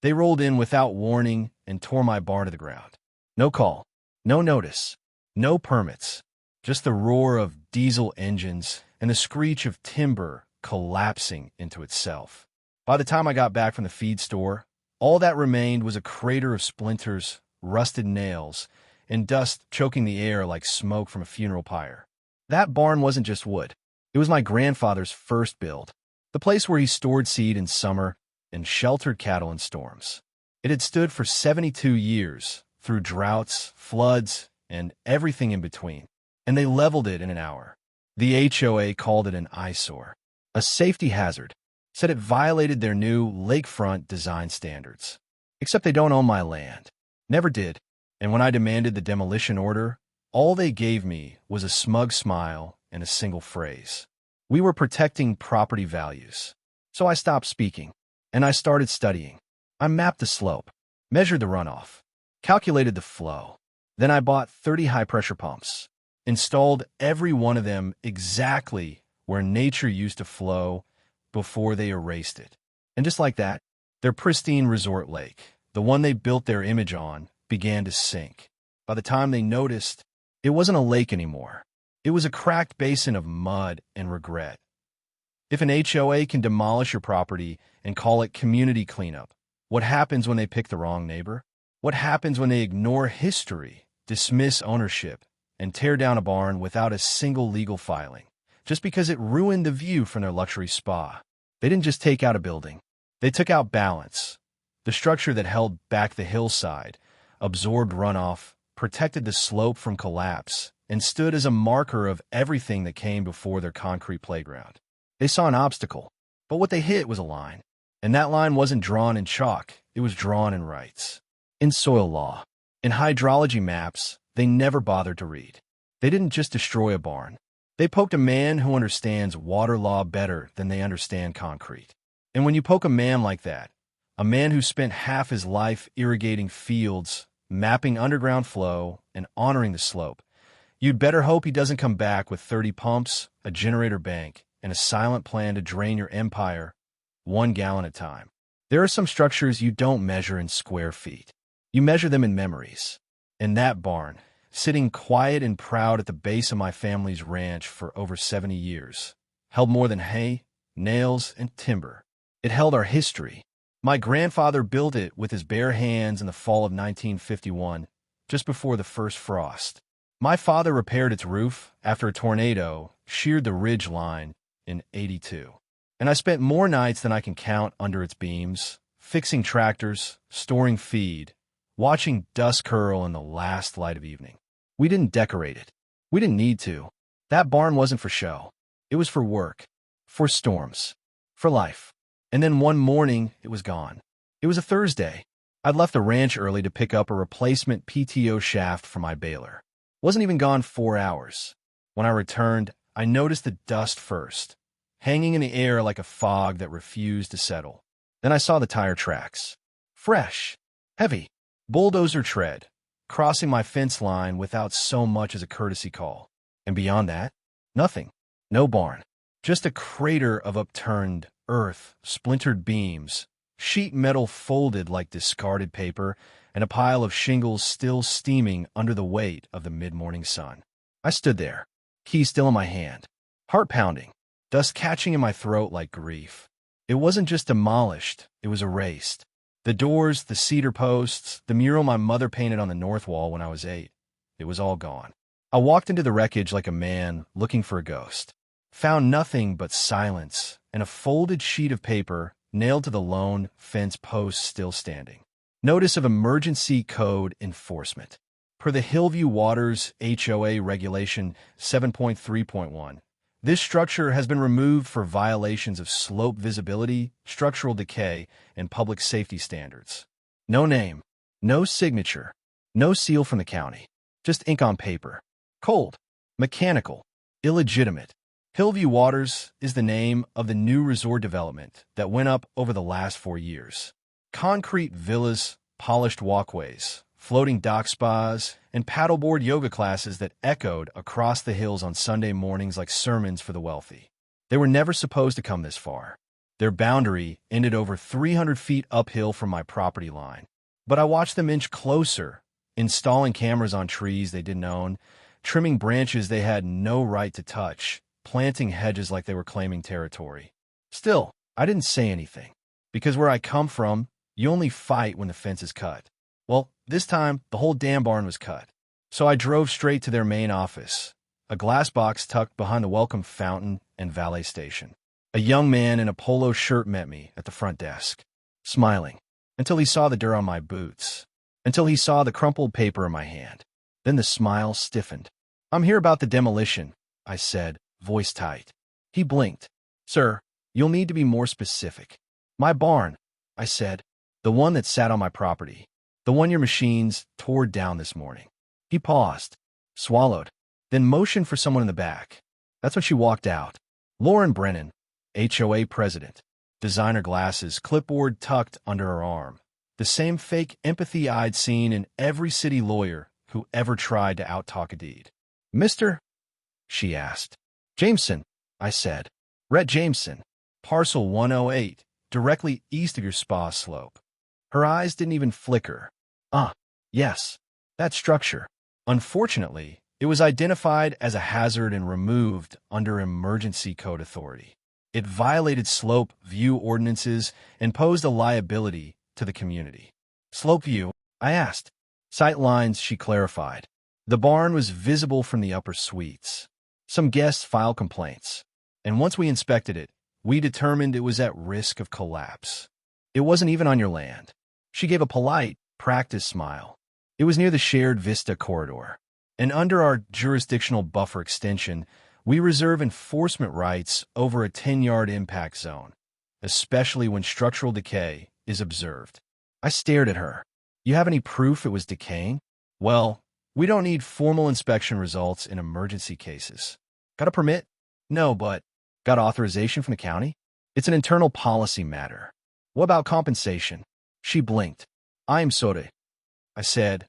They rolled in without warning and tore my barn to the ground. No call, no notice, no permits, just the roar of diesel engines and the screech of timber collapsing into itself. By the time I got back from the feed store, all that remained was a crater of splinters, rusted nails, and dust choking the air like smoke from a funeral pyre. That barn wasn't just wood. It was my grandfather's first build, the place where he stored seed in summer and sheltered cattle in storms. It had stood for 72 years, through droughts, floods, and everything in between, and they leveled it in an hour. The HOA called it an eyesore, a safety hazard, said it violated their new lakefront design standards. Except they don't own my land. Never did. And when I demanded the demolition order, all they gave me was a smug smile and a single phrase. We were protecting property values. So I stopped speaking, and I started studying. I mapped the slope, measured the runoff, calculated the flow. Then I bought 30 high-pressure pumps, installed every one of them exactly where nature used to flow before they erased it. And just like that, their pristine resort lake, the one they built their image on, began to sink. By the time they noticed, it wasn't a lake anymore. It was a cracked basin of mud and regret. If an HOA can demolish your property and call it community cleanup, what happens when they pick the wrong neighbor? What happens when they ignore history, dismiss ownership, and tear down a barn without a single legal filing, just because it ruined the view from their luxury spa? They didn't just take out a building. They took out balance. The structure that held back the hillside, absorbed runoff, protected the slope from collapse, and stood as a marker of everything that came before their concrete playground. They saw an obstacle, but what they hit was a line. And that line wasn't drawn in chalk, it was drawn in rights. In soil law, in hydrology maps, they never bothered to read. They didn't just destroy a barn. They poked a man who understands water law better than they understand concrete. And when you poke a man like that, a man who spent half his life irrigating fields, mapping underground flow, and honoring the slope, you'd better hope he doesn't come back with 30 pumps, a generator bank, and a silent plan to drain your empire 1 gallon at a time. There are some structures you don't measure in square feet. You measure them in memories. And that barn, sitting quiet and proud at the base of my family's ranch for over 70 years, held more than hay, nails, and timber. It held our history. My grandfather built it with his bare hands in the fall of 1951, just before the first frost. My father repaired its roof after a tornado sheared the ridge line in '82. And I spent more nights than I can count under its beams, fixing tractors, storing feed, watching dust curl in the last light of evening. We didn't decorate it. We didn't need to. That barn wasn't for show. It was for work, for storms, for life. And then one morning, it was gone. It was a Thursday. I'd left the ranch early to pick up a replacement PTO shaft for my baler. Wasn't even gone 4 hours. When I returned, I noticed the dust first, hanging in the air like a fog that refused to settle. Then I saw the tire tracks. Fresh, heavy, bulldozer tread, crossing my fence line without so much as a courtesy call. And beyond that, nothing. No barn. Just a crater of upturned earth, splintered beams, sheet metal folded like discarded paper, and a pile of shingles still steaming under the weight of the mid-morning sun. I stood there, key still in my hand, heart pounding, dust catching in my throat like grief. It wasn't just demolished, it was erased. The doors, the cedar posts, the mural my mother painted on the north wall when I was 8, it was all gone. I walked into the wreckage like a man looking for a ghost. Found nothing but silence and a folded sheet of paper nailed to the lone fence post still standing. Notice of emergency code enforcement. Per the Hillview Waters HOA Regulation 7.3.1, this structure has been removed for violations of slope visibility, structural decay, and public safety standards. No name, no signature, no seal from the county, just ink on paper. Cold, mechanical, illegitimate. Hillview Waters is the name of the new resort development that went up over the last 4 years. Concrete villas, polished walkways, floating dock spas, and paddleboard yoga classes that echoed across the hills on Sunday mornings like sermons for the wealthy. They were never supposed to come this far. Their boundary ended over 300 feet uphill from my property line. But I watched them inch closer, installing cameras on trees they didn't own, trimming branches they had no right to touch, planting hedges like they were claiming territory. Still, I didn't say anything, because where I come from, you only fight when the fence is cut. Well, this time, the whole damn barn was cut. So I drove straight to their main office, a glass box tucked behind the welcome fountain and valet station. A young man in a polo shirt met me at the front desk, smiling, until he saw the dirt on my boots, until he saw the crumpled paper in my hand. Then the smile stiffened. "I'm here about the demolition," I said, voice tight. He blinked. "Sir, you'll need to be more specific." "My barn," I said. "The one that sat on my property. The one your machines tore down this morning." He paused, swallowed, then motioned for someone in the back. That's when she walked out. Lauren Brennan, HOA president, designer glasses, clipboard tucked under her arm. The same fake empathy I'd seen in every city lawyer who ever tried to out-talk a deed. "Mr.?" she asked. "Jameson," I said. "Rhett Jameson, parcel 108, directly east of your spa slope." Her eyes didn't even flicker. Yes, that structure. Unfortunately, it was identified as a hazard and removed under emergency code authority. It violated slope view ordinances and posed a liability to the community. "Slope view?" I asked. "Sight lines," she clarified. The barn was visible from the upper suites. Some guests filed complaints, and once we inspected it, we determined it was at risk of collapse. "It wasn't even on your land." She gave a polite, practiced smile. "It was near the shared vista corridor. And under our jurisdictional buffer extension, we reserve enforcement rights over a 10-yard impact zone, especially when structural decay is observed." I stared at her. "You have any proof it was decaying?" "Well, we don't need formal inspection results in emergency cases." "Got a permit?" "No, but..." "Got authorization from the county?" "It's an internal policy matter." "What about compensation?" She blinked. "I'm sorry," I said.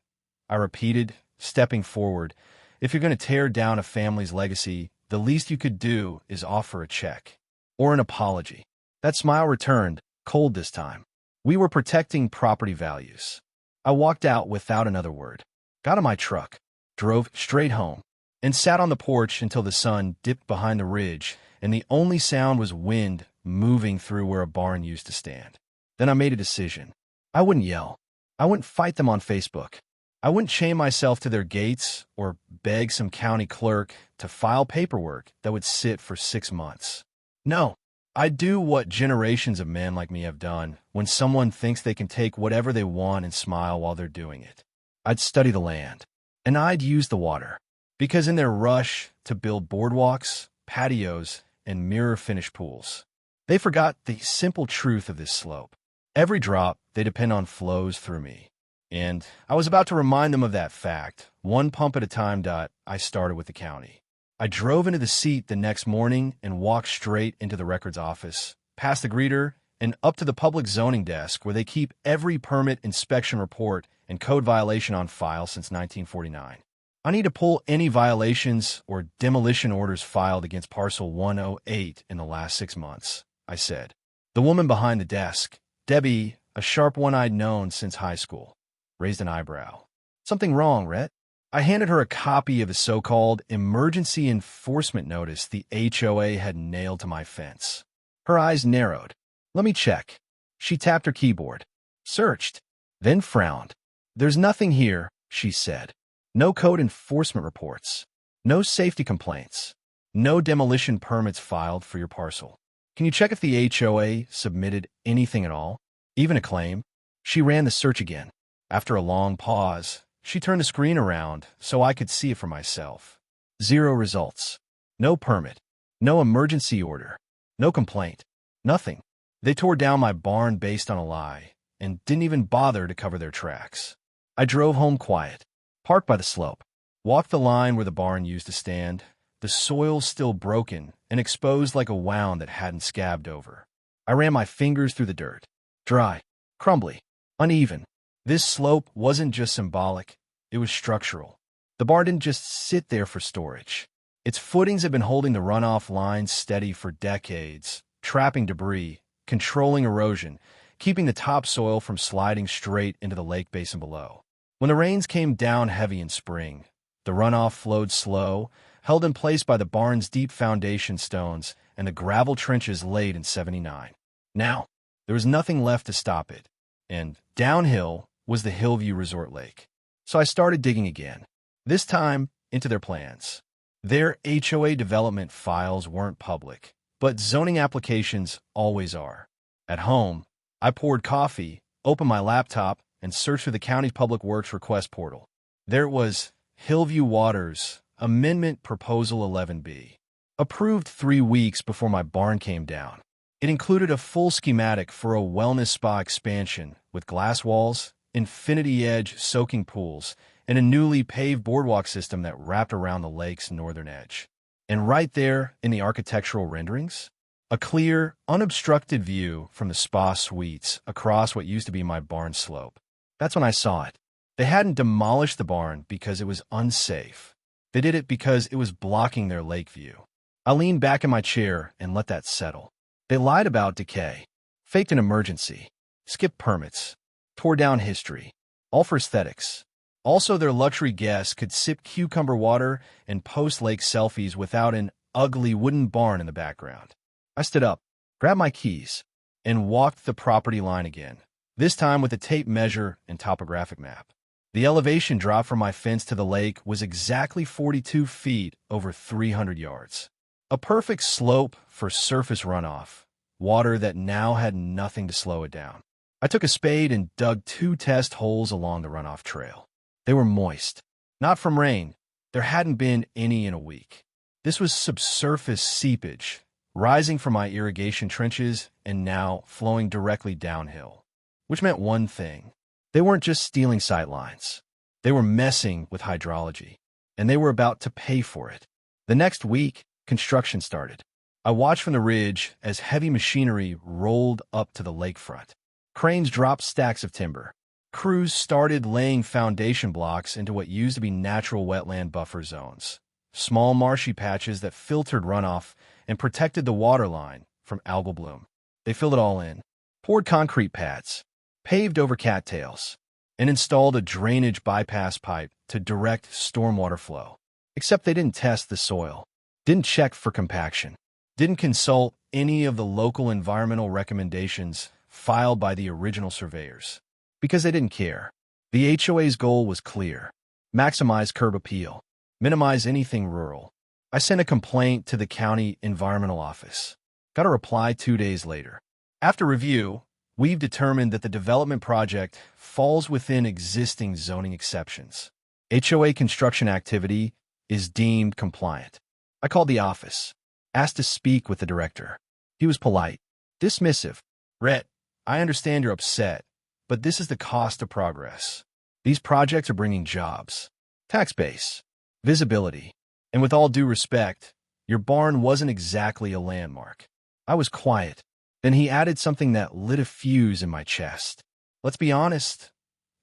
I repeated, stepping forward. "If you're going to tear down a family's legacy, the least you could do is offer a check. Or an apology." That smile returned, cold this time. We were protecting property values. I walked out without another word, got in my truck, drove straight home, and sat on the porch until the sun dipped behind the ridge and the only sound was wind moving through where a barn used to stand. Then I made a decision. I wouldn't yell. I wouldn't fight them on Facebook. I wouldn't chain myself to their gates or beg some county clerk to file paperwork that would sit for 6 months. No, I'd do what generations of men like me have done when someone thinks they can take whatever they want and smile while they're doing it. I'd study the land, and I'd use the water, because in their rush to build boardwalks, patios, and mirror-finished pools, they forgot the simple truth of this slope. Every drop, they depend on flows through me. And I was about to remind them of that fact, one pump at a time. I started with the county. I drove into the seat the next morning and walked straight into the records office, past the greeter, and up to the public zoning desk where they keep every permit, inspection report, and code violation on file since 1949. I need to pull any violations or demolition orders filed against parcel 108 in the last 6 months, I said. The woman behind the desk, Debbie, a sharp one I'd known since high school, raised an eyebrow. "Something wrong, Rhett?" I handed her a copy of the so-called emergency enforcement notice the HOA had nailed to my fence. Her eyes narrowed. "Let me check." She tapped her keyboard, searched, then frowned. "There's nothing here," she said. "No code enforcement reports. No safety complaints. No demolition permits filed for your parcel. Can you check if the HOA submitted anything at all? Even a claim?" She ran the search again. After a long pause, she turned the screen around so I could see it for myself. 0 results. No permit. No emergency order. No complaint. Nothing. They tore down my barn based on a lie and didn't even bother to cover their tracks. I drove home quiet, parked by the slope, walked the line where the barn used to stand, the soil still broken and exposed like a wound that hadn't scabbed over. I ran my fingers through the dirt. Dry, crumbly, uneven. This slope wasn't just symbolic, it was structural. The barn didn't just sit there for storage. Its footings had been holding the runoff lines steady for decades, trapping debris, controlling erosion, keeping the topsoil from sliding straight into the lake basin below. When the rains came down heavy in spring, the runoff flowed slow, held in place by the barn's deep foundation stones and the gravel trenches laid in '79. Now, there was nothing left to stop it, and downhill was the Hillview Resort Lake. So I started digging again, this time into their plans. Their HOA development files weren't public, but zoning applications always are. At home, I poured coffee, opened my laptop, and searched through the county's public works request portal. There it was, Hillview Waters, Amendment Proposal 11B. Approved 3 weeks before my barn came down. It included a full schematic for a wellness spa expansion with glass walls, infinity edge soaking pools, and a newly paved boardwalk system that wrapped around the lake's northern edge. And right there in the architectural renderings, a clear, unobstructed view from the spa suites across what used to be my barn slope. That's when I saw it. They hadn't demolished the barn because it was unsafe. They did it because it was blocking their lake view. I leaned back in my chair and let that settle. They lied about decay, faked an emergency, skipped permits, tore down history, all for aesthetics. Also, their luxury guests could sip cucumber water and post lake selfies without an ugly wooden barn in the background. I stood up, grabbed my keys, and walked the property line again, this time with a tape measure and topographic map. The elevation drop from my fence to the lake was exactly 42 feet over 300 yards. A perfect slope for surface runoff, water that now had nothing to slow it down. I took a spade and dug 2 test holes along the runoff trail. They were moist, not from rain. There hadn't been any in a week. This was subsurface seepage, rising from my irrigation trenches and now flowing directly downhill, which meant one thing. They weren't just stealing sightlines. They were messing with hydrology, and they were about to pay for it. The next week, construction started. I watched from the ridge as heavy machinery rolled up to the lakefront. Cranes dropped stacks of timber. Crews started laying foundation blocks into what used to be natural wetland buffer zones, small marshy patches that filtered runoff and protected the water line from algal bloom. They filled it all in, poured concrete pads, paved over cattails, and installed a drainage bypass pipe to direct stormwater flow. Except they didn't test the soil, didn't check for compaction, didn't consult any of the local environmental recommendations filed by the original surveyors. Because they didn't care. The HOA's goal was clear: maximize curb appeal, minimize anything rural. I sent a complaint to the county environmental office. Got a reply 2 days later. After review, we've determined that the development project falls within existing zoning exceptions. HOA construction activity is deemed compliant. I called the office, asked to speak with the director. He was polite, dismissive. Rhett, I understand you're upset, but this is the cost of progress. These projects are bringing jobs, tax base, visibility, and with all due respect, your barn wasn't exactly a landmark. I was quiet. Then he added something that lit a fuse in my chest. Let's be honest.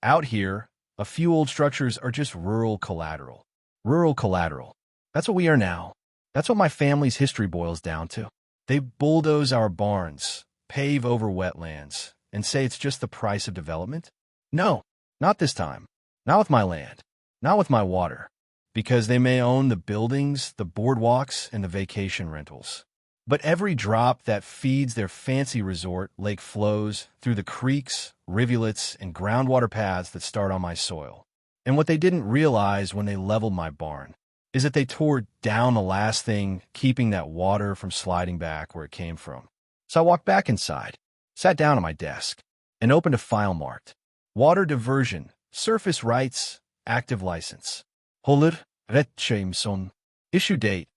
Out here, a few old structures are just rural collateral. Rural collateral. That's what we are now. That's what my family's history boils down to. They bulldoze our barns, pave over wetlands, and say it's just the price of development? No, not this time. Not with my land. Not with my water. Because they may own the buildings, the boardwalks, and the vacation rentals. But every drop that feeds their fancy resort lake flows through the creeks, rivulets, and groundwater paths that start on my soil. And what they didn't realize when they leveled my barn is that they tore down the last thing keeping that water from sliding back where it came from. So I walked back inside, sat down at my desk, and opened a file marked Water Diversion, Surface Rights, Active License. Håller Retellings. Issue date,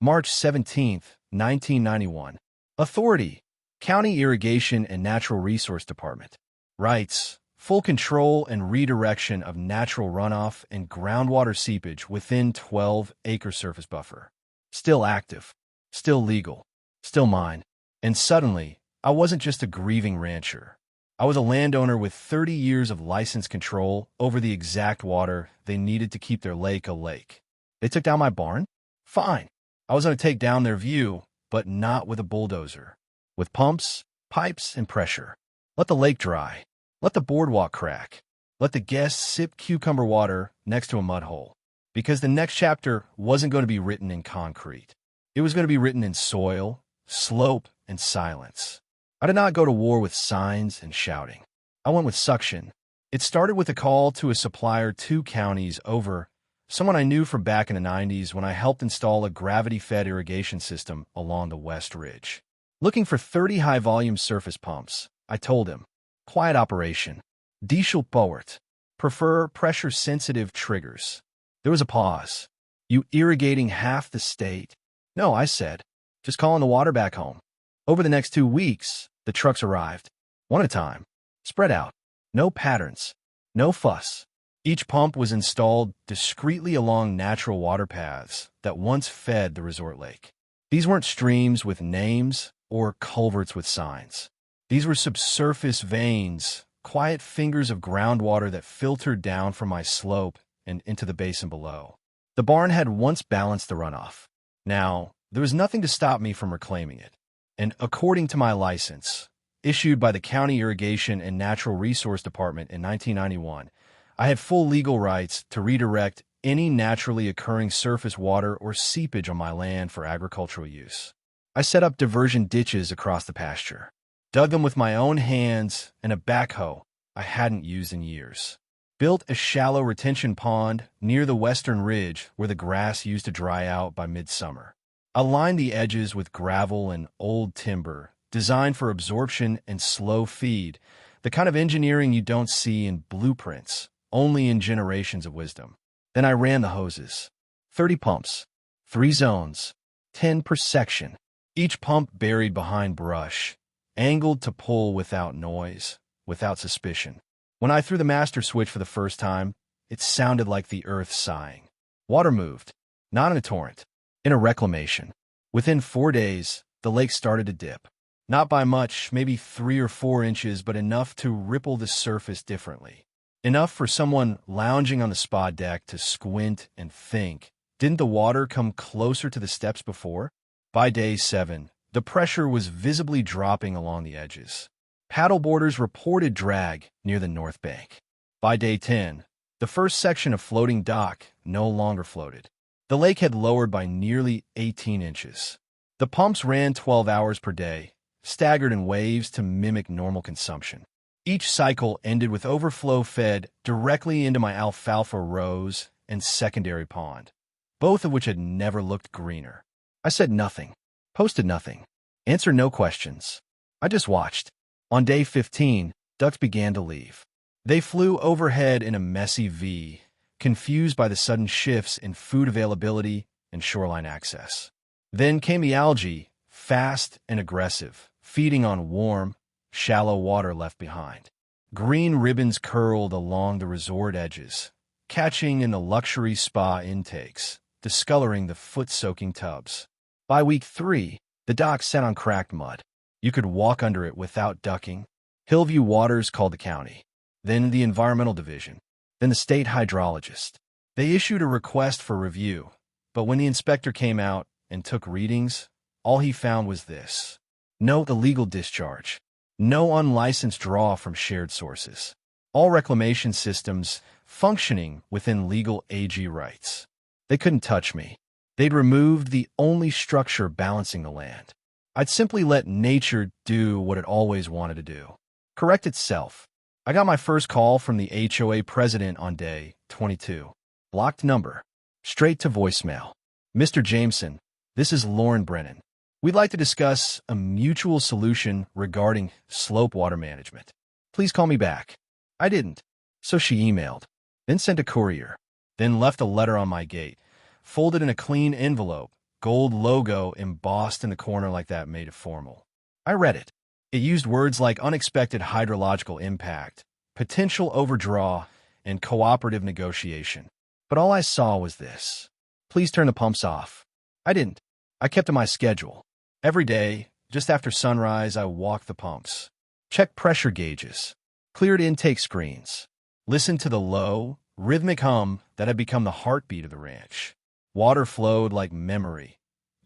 March 17th, 1991. Authority, County Irrigation and Natural Resource Department. Rights, full control and redirection of natural runoff and groundwater seepage within 12-acre surface buffer. Still active, still legal, still mine. And suddenly, I wasn't just a grieving rancher. I was a landowner with 30 years of license control over the exact water they needed to keep their lake a lake. They took down my barn? Fine. I was going to take down their view, but not with a bulldozer. With pumps, Pipes and pressure. Let the lake dry. Let the boardwalk crack. Let the guests sip cucumber water next to a mud hole. Because the next chapter wasn't going to be written in concrete. It was going to be written in soil, slope, and silence. I did not go to war with signs and shouting. I went with suction. It started with a call to a supplier 2 counties over, someone I knew from back in the 90s when I helped install a gravity-fed irrigation system along the West Ridge. Looking for 30 high-volume surface pumps, I told him. Quiet operation. Diesel powered. Prefer pressure-sensitive triggers. There was a pause. You irrigating half the state? No, I said. Just calling the water back home. Over the next 2 weeks, the trucks arrived. One at a time. Spread out. No patterns. No fuss. Each pump was installed discreetly along natural water paths that once fed the resort lake. These weren't streams with names or culverts with signs. These were subsurface veins, quiet fingers of groundwater that filtered down from my slope and into the basin below. The barn had once balanced the runoff. Now, there was nothing to stop me from reclaiming it. And according to my license, issued by the County Irrigation and Natural Resource Department in 1991, I had full legal rights to redirect any naturally occurring surface water or seepage on my land for agricultural use. I set up diversion ditches across the pasture, dug them with my own hands and a backhoe I hadn't used in years. Built a shallow retention pond near the western ridge where the grass used to dry out by midsummer. I lined the edges with gravel and old timber, designed for absorption and slow feed, the kind of engineering you don't see in blueprints, only in generations of wisdom. Then I ran the hoses. 30 pumps, 3 zones, 10 per section, each pump buried behind brush, angled to pull without noise, without suspicion. When I threw the master switch for the first time, it sounded like the earth sighing. Water moved, not in a torrent, in a reclamation. Within 4 days, the lake started to dip. Not by much, maybe 3 or 4 inches, but enough to ripple the surface differently. Enough for someone lounging on the spa deck to squint and think, didn't the water come closer to the steps before? By day 7, the pressure was visibly dropping along the edges. Paddleboarders reported drag near the north bank. By day 10, the first section of floating dock no longer floated. The lake had lowered by nearly 18 inches. The pumps ran 12 hours per day, staggered in waves to mimic normal consumption. Each cycle ended with overflow fed directly into my alfalfa rows and secondary pond, both of which had never looked greener. I said nothing, posted nothing, answered no questions. I just watched. On day 15, ducks began to leave. They flew overhead in a messy V, confused by the sudden shifts in food availability and shoreline access. Then came the algae, fast and aggressive, feeding on warm, shallow water left behind. Green ribbons curled along the resort edges, catching in the luxury spa intakes, discoloring the foot-soaking tubs. By week 3, the dock sat on cracked mud. You could walk under it without ducking. Hillview Waters called the county, then the Environmental Division, then the state hydrologist. They issued a request for review, but when the inspector came out and took readings, all he found was this: no illegal discharge, no unlicensed draw from shared sources, all reclamation systems functioning within legal AG rights. They couldn't touch me. They'd removed the only structure balancing the land. I'd simply let nature do what it always wanted to do, correct itself. I got my first call from the HOA president on day 22. Blocked number. Straight to voicemail. Mr. Jameson, this is Lauren Brennan. We'd like to discuss a mutual solution regarding slope water management. Please call me back. I didn't. So she emailed, then sent a courier, then left a letter on my gate, folded in a clean envelope, gold logo embossed in the corner like that made it formal. I read it. It used words like unexpected hydrological impact, potential overdraw, and cooperative negotiation. But all I saw was this: please turn the pumps off. I didn't. I kept to my schedule. Every day, just after sunrise, I walked the pumps, checked pressure gauges, cleared intake screens, listened to the low, rhythmic hum that had become the heartbeat of the ranch. Water flowed like memory,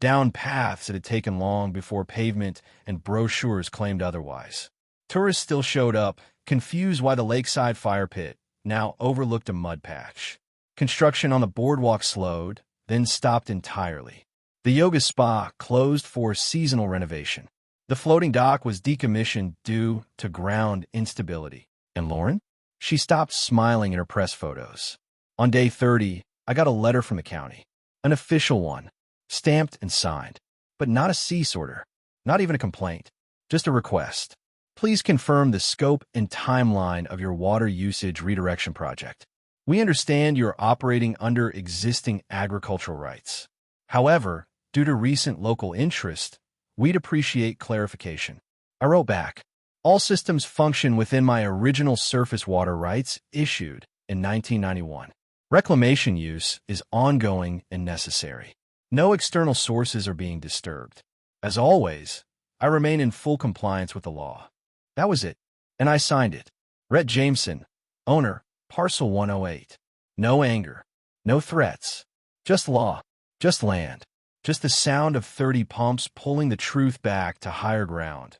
down paths that had taken long before pavement and brochures claimed otherwise. Tourists still showed up, confused why the lakeside fire pit now overlooked a mud patch. Construction on the boardwalk slowed, then stopped entirely. The yoga spa closed for seasonal renovation. The floating dock was decommissioned due to ground instability. And Lauren? She stopped smiling in her press photos. On day 30, I got a letter from the county. An official one, stamped and signed. But not a cease order, not even a complaint, just a request. Please confirm the scope and timeline of your water usage redirection project. We understand you're operating under existing agricultural rights. However, due to recent local interest, we'd appreciate clarification. I wrote back, all systems function within my original surface water rights issued in 1991. Reclamation use is ongoing and necessary. No external sources are being disturbed. As always, I remain in full compliance with the law. That was it, and I signed it. Rhett Jameson, owner, Parcel 108. No anger, no threats, just law, just land, just the sound of 30 pumps pulling the truth back to higher ground.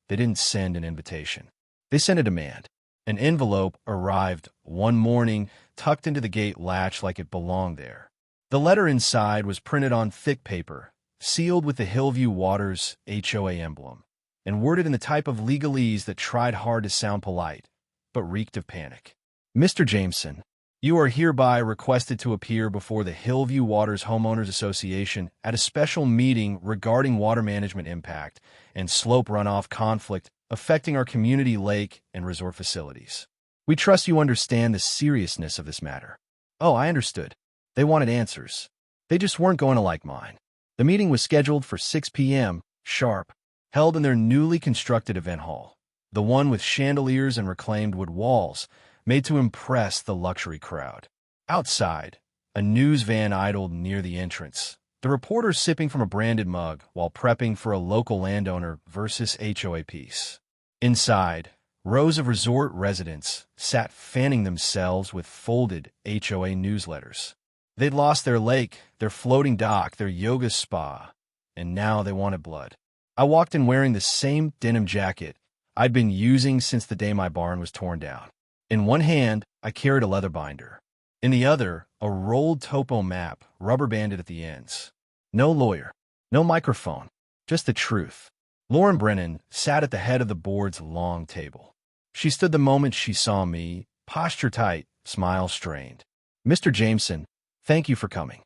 They didn't send an invitation. They sent a demand. An envelope arrived one morning, tucked into the gate latch like it belonged there. The letter inside was printed on thick paper, sealed with the Hillview Waters HOA emblem, and worded in the type of legalese that tried hard to sound polite, but reeked of panic. Mr. Jameson, you are hereby requested to appear before the Hillview Waters Homeowners Association at a special meeting regarding water management impact and slope runoff conflict affecting our community lake and resort facilities. We trust you understand the seriousness of this matter. Oh, I understood. They wanted answers. They just weren't going to like mine. The meeting was scheduled for 6 p.m. sharp, held in their newly constructed event hall, the one with chandeliers and reclaimed wood walls, made to impress the luxury crowd. Outside, a news van idled near the entrance, the reporter sipping from a branded mug while prepping for a local landowner versus HOA piece. Inside, rows of resort residents sat fanning themselves with folded HOA newsletters. They'd lost their lake, their floating dock, their yoga spa, and now they wanted blood. I walked in wearing the same denim jacket I'd been using since the day my barn was torn down. In one hand, I carried a leather binder. In the other, a rolled topo map, rubber-banded at the ends. No lawyer, no microphone, just the truth. Lauren Brennan sat at the head of the board's long table. She stood the moment she saw me, posture tight, smile strained. Mr. Jameson, thank you for coming.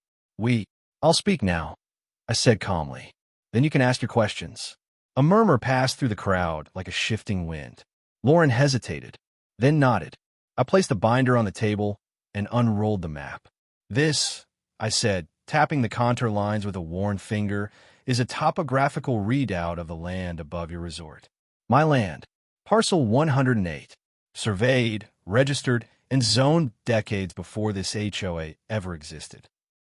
I'll speak now, I said calmly. Then you can ask your questions. A murmur passed through the crowd like a shifting wind. Lauren hesitated, then nodded. I placed the binder on the table and unrolled the map. This, I said, tapping the contour lines with a worn finger, is a topographical readout of the land above your resort. My land, Parcel 108, surveyed, registered, and zoned decades before this HOA ever existed.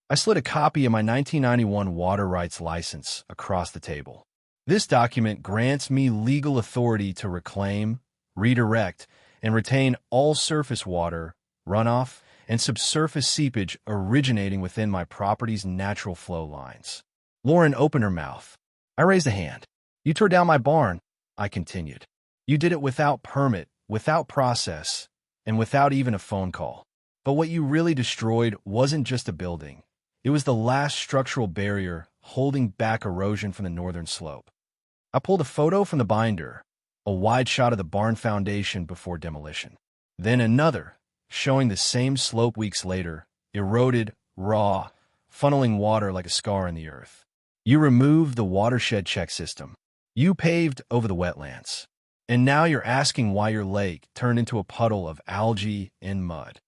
I slid a copy of my 1991 water rights license across the table. This document grants me legal authority to reclaim, redirect, and retain all surface water, runoff, and subsurface seepage originating within my property's natural flow lines. Lauren opened her mouth. I raised a hand. You tore down my barn, I continued. You did it without permit, without process, and without even a phone call. But what you really destroyed wasn't just a building. It was the last structural barrier holding back erosion from the northern slope. I pulled a photo from the binder, a wide shot of the barn foundation before demolition. Then another, showing the same slope weeks later, eroded, raw, funneling water like a scar in the earth. You removed the watershed check system. You paved over the wetlands. And now you're asking why your lake turned into a puddle of algae and mud.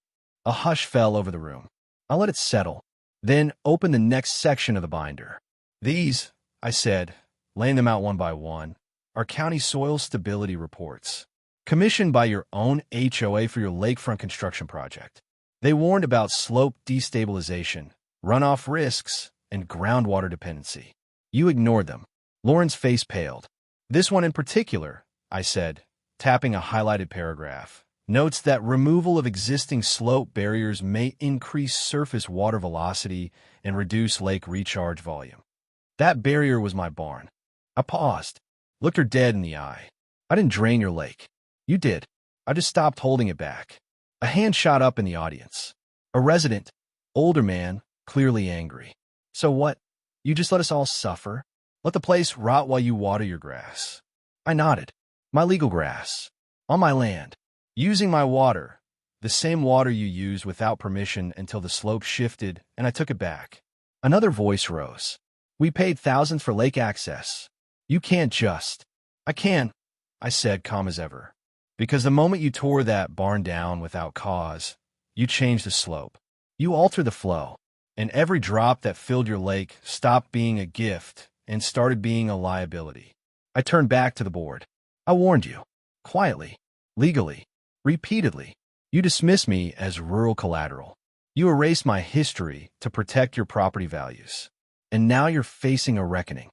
A hush fell over the room. I let it settle, then opened the next section of the binder. These, I said, laying them out one by one, are county soil stability reports, commissioned by your own HOA for your lakefront construction project. They warned about slope destabilization, runoff risks, and groundwater dependency. You ignored them. Lauren's face paled. This one in particular, I said, tapping a highlighted paragraph, notes that removal of existing slope barriers may increase surface water velocity and reduce lake recharge volume. That barrier was my barn. I paused, looked her dead in the eye. I didn't drain your lake. You did. I just stopped holding it back. A hand shot up in the audience. A resident, older man, clearly angry. So what? You just let us all suffer? Let the place rot while you water your grass? I nodded. My legal grass. On my land. Using my water. The same water you used without permission until the slope shifted and I took it back. Another voice rose. We paid thousands for lake access. You can't just. I can, I said, calm as ever. Because the moment you tore that barn down without cause, you changed the slope. You altered the flow. And every drop that filled your lake stopped being a gift and started being a liability. I turned back to the board. I warned you. Quietly. Legally. Repeatedly. You dismissed me as rural collateral. You erased my history to protect your property values. And now you're facing a reckoning.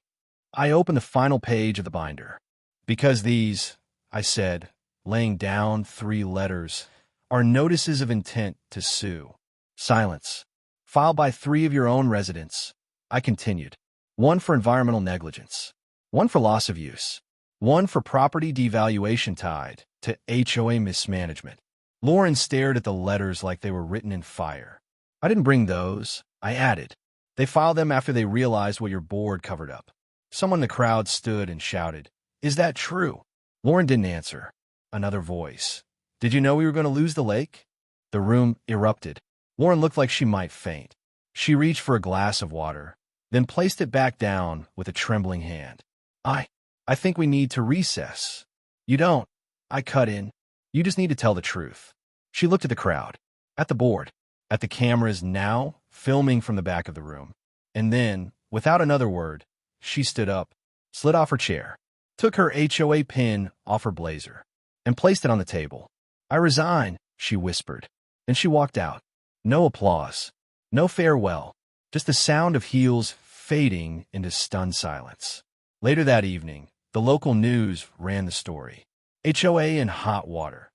I opened the final page of the binder. Because these, I said, laying down 3 letters, are notices of intent to sue. Silence. Filed by 3 of your own residents. I continued. 1 for environmental negligence. 1 for loss of use. 1 for property devaluation tied to HOA mismanagement. Lauren stared at the letters like they were written in fire. I didn't bring those, I added. They filed them after they realized what your board covered up. Someone in the crowd stood and shouted, "Is that true?" Lauren didn't answer. Another voice. "Did you know we were going to lose the lake?" The room erupted. Lauren looked like she might faint. She reached for a glass of water, then placed it back down with a trembling hand. I think we need to recess." "You don't," I cut in. "You just need to tell the truth." She looked at the crowd, at the board, at the cameras now filming from the back of the room. And then, without another word, she stood up, slid off her chair, took her HOA pin off her blazer, and placed it on the table. "I resign," she whispered, and she walked out. No applause, no farewell, just the sound of heels fading into stunned silence. Later that evening, the local news ran the story. HOA in hot water.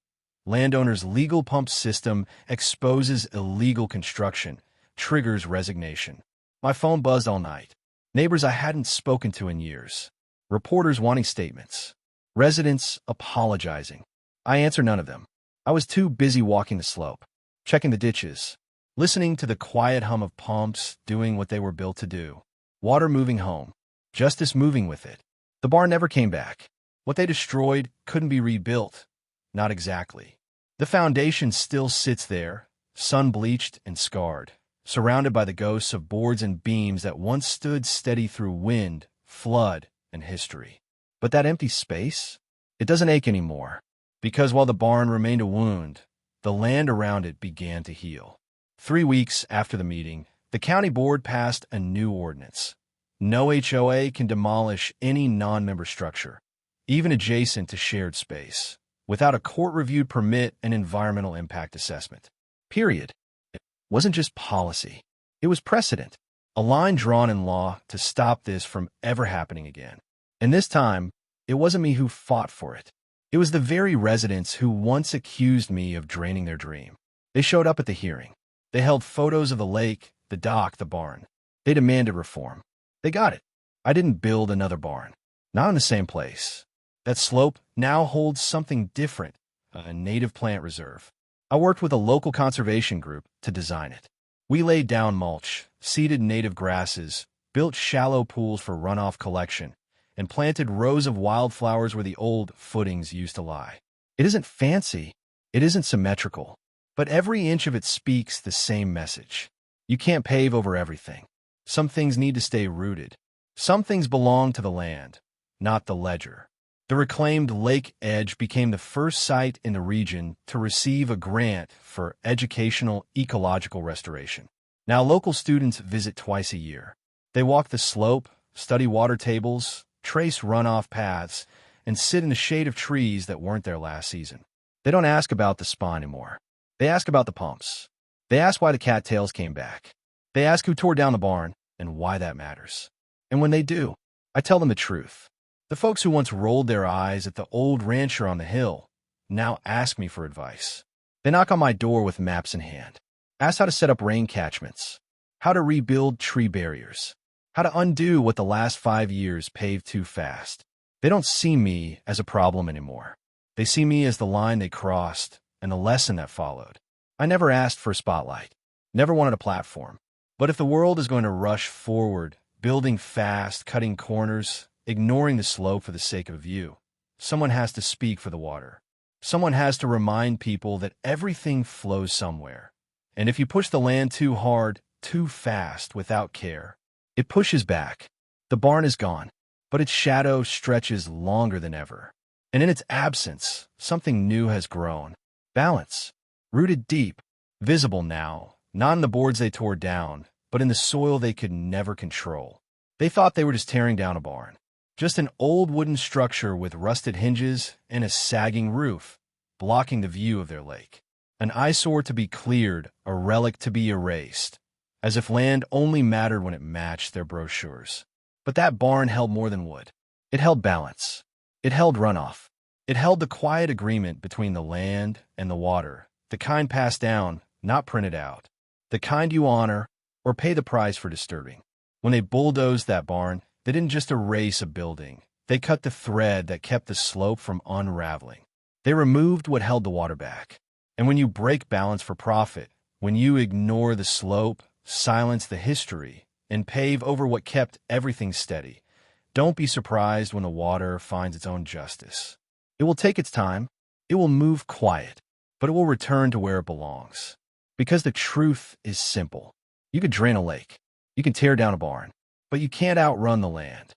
Landowner's legal pump system exposes illegal construction, triggers resignation. My phone buzzed all night. Neighbors I hadn't spoken to in years. Reporters wanting statements. Residents apologizing. I answered none of them. I was too busy walking the slope, checking the ditches, listening to the quiet hum of pumps doing what they were built to do. Water moving home. Justice moving with it. The barn never came back. What they destroyed couldn't be rebuilt. Not exactly. The foundation still sits there, sun-bleached and scarred, surrounded by the ghosts of boards and beams that once stood steady through wind, flood, and history. But that empty space? It doesn't ache anymore, because while the barn remained a wound, the land around it began to heal. 3 weeks after the meeting, the county board passed a new ordinance. No HOA can demolish any non-member structure, even adjacent to shared space, without a court-reviewed permit and environmental impact assessment. Period. It wasn't just policy. It was precedent, a line drawn in law to stop this from ever happening again. And this time, it wasn't me who fought for it. It was the very residents who once accused me of draining their dream. They showed up at the hearing. They held photos of the lake, the dock, the barn. They demanded reform. They got it. I didn't build another barn. Not in the same place. That slope now holds something different, a native plant reserve. I worked with a local conservation group to design it. We laid down mulch, seeded native grasses, built shallow pools for runoff collection, and planted rows of wildflowers where the old footings used to lie. It isn't fancy. It isn't symmetrical. But every inch of it speaks the same message. You can't pave over everything. Some things need to stay rooted. Some things belong to the land, not the ledger. The reclaimed lake edge became the first site in the region to receive a grant for educational ecological restoration. Now local students visit twice a year. They walk the slope, study water tables, trace runoff paths, and sit in the shade of trees that weren't there last season. They don't ask about the spa anymore. They ask about the pumps. They ask why the cattails came back. They ask who tore down the barn and why that matters. And when they do, I tell them the truth. The folks who once rolled their eyes at the old rancher on the hill now ask me for advice. They knock on my door with maps in hand, ask how to set up rain catchments, how to rebuild tree barriers. how to undo what the last 5 years paved too fast. They don't see me as a problem anymore. They see me as the line they crossed and the lesson that followed. I never asked for a spotlight, never wanted a platform. But if the world is going to rush forward, building fast, cutting corners, ignoring the slope for the sake of view, someone has to speak for the water. Someone has to remind people that everything flows somewhere. And if you push the land too hard, too fast, without care, it pushes back. The barn is gone, but its shadow stretches longer than ever. And in its absence, something new has grown. Balance. Rooted deep. Visible now, not in the boards they tore down, but in the soil they could never control. They thought they were just tearing down a barn. Just an old wooden structure with rusted hinges and a sagging roof, blocking the view of their lake. An eyesore to be cleared, a relic to be erased, as if land only mattered when it matched their brochures. But that barn held more than wood. It held balance. It held runoff. It held the quiet agreement between the land and the water, the kind passed down, not printed out, the kind you honor or pay the price for disturbing. When they bulldozed that barn, they didn't just erase a building. They cut the thread that kept the slope from unraveling. They removed what held the water back. And when you break balance for profit, when you ignore the slope, silence the history, and pave over what kept everything steady, don't be surprised when the water finds its own justice. It will take its time. It will move quiet, but it will return to where it belongs. Because the truth is simple. You could drain a lake. You can tear down a barn, but you can't outrun the land.